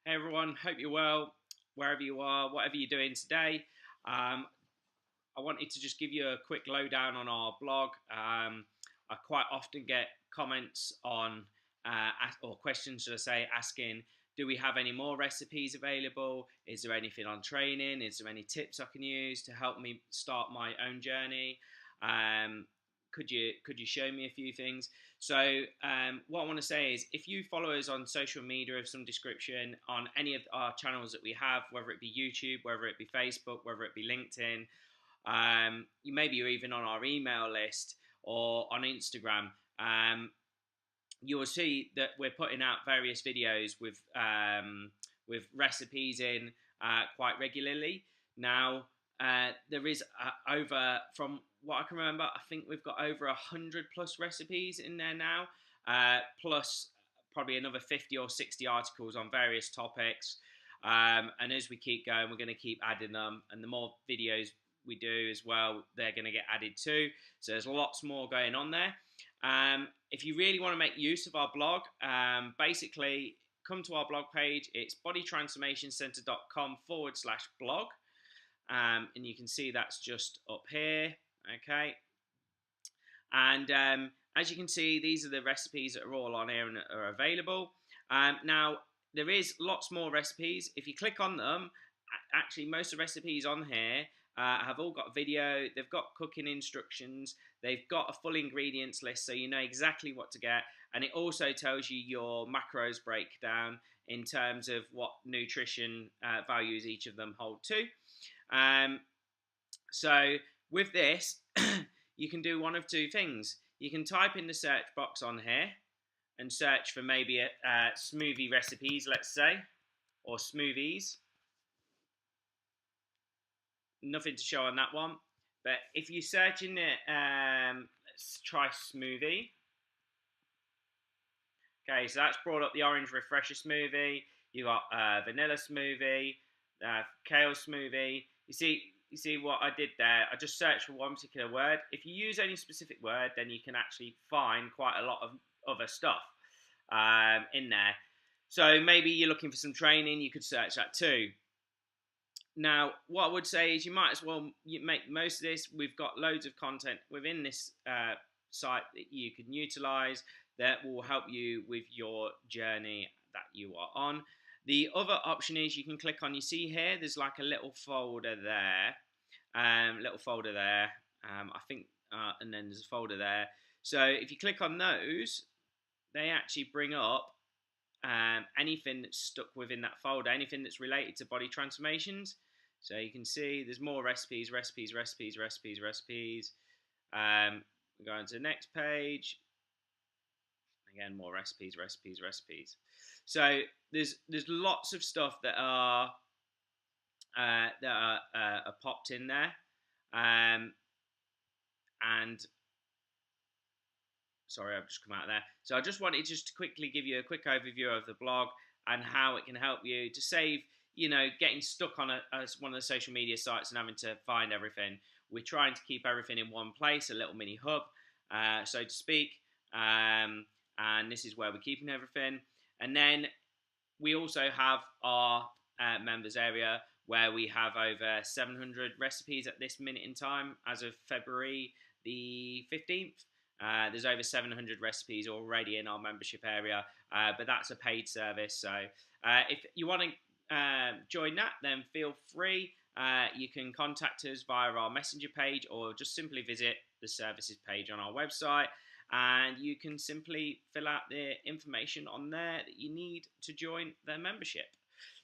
Hey everyone, hope you're well, wherever you are, whatever you're doing today. I wanted to just give you a quick lowdown on our blog. I quite often get comments on, or questions, should I say, asking, do we have any more recipes available? Is there anything on training? Is there any tips I can use to help me start my own journey? Um, could you show me a few things? So what I want to say is, if you follow us on social media of some description on any of our channels that we have, whether it be YouTube, whether it be Facebook, whether it be LinkedIn, you maybe you're even on our email list or on Instagram. You will see that we're putting out various videos with recipes in quite regularly. Now, there is over, from what I can remember, I think we've got over 100+ recipes in there now, plus probably another 50 or 60 articles on various topics. And as we keep going, we're going to keep adding them, and the more videos we do as well, they're going to get added too. So there's lots more going on there. If you really want to make use of our blog, basically come to our blog page. It's bodytransformationcenter.com/blog. And you can see that's just up here. Okay. And as you can see, these are the recipes that are all on here and are available. Now, there is lots more recipes. If you click on them, actually most of the recipes on here have all got video, they've got cooking instructions, they've got a full ingredients list so you know exactly what to get, and it also tells you your macros breakdown in terms of what nutrition values each of them hold to. So with this, you can do one of two things. You can type in the search box on here and search for maybe smoothie recipes, let's say, or smoothies. Nothing to show on that one. But if you search in it, let's try smoothie. Okay, so that's brought up the orange refresher smoothie. You got vanilla smoothie, kale smoothie. You see what I did there? I just searched for one particular word. If you use any specific word, then you can actually find quite a lot of other stuff in there. So maybe you're looking for some training, you could search that too. Now, what I would say is you might as well make most of this. We've got loads of content within this site that you can utilize that will help you with your journey that you are on. The other option is you can click on, you see here, there's like a little folder there, I think, and then there's a folder there. So if you click on those, they actually bring up anything that's stuck within that folder, anything that's related to body transformations. So you can see there's more recipes. We go on to the next page. Again, more recipes. So there's lots of stuff that are popped in there, and sorry, I've just come out of there. So I just wanted just to quickly give you a quick overview of the blog and how it can help you to save, getting stuck on one of the social media sites and having to find everything. We're trying to keep everything in one place, a little mini hub, so to speak. And this is where we're keeping everything. And then we also have our members area where we have over 700 recipes at this minute in time as of February the 15th. There's over 700 recipes already in our membership area, but that's a paid service. So if you want to join that, then feel free. You can contact us via our messenger page or just simply visit the services page on our website, and you can simply fill out the information on there that you need to join their membership.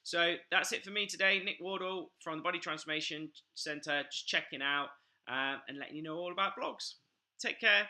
So that's it for me today. Nick Wardle from the Body Transformation Centre, just checking out and letting you know all about blogs. Take care.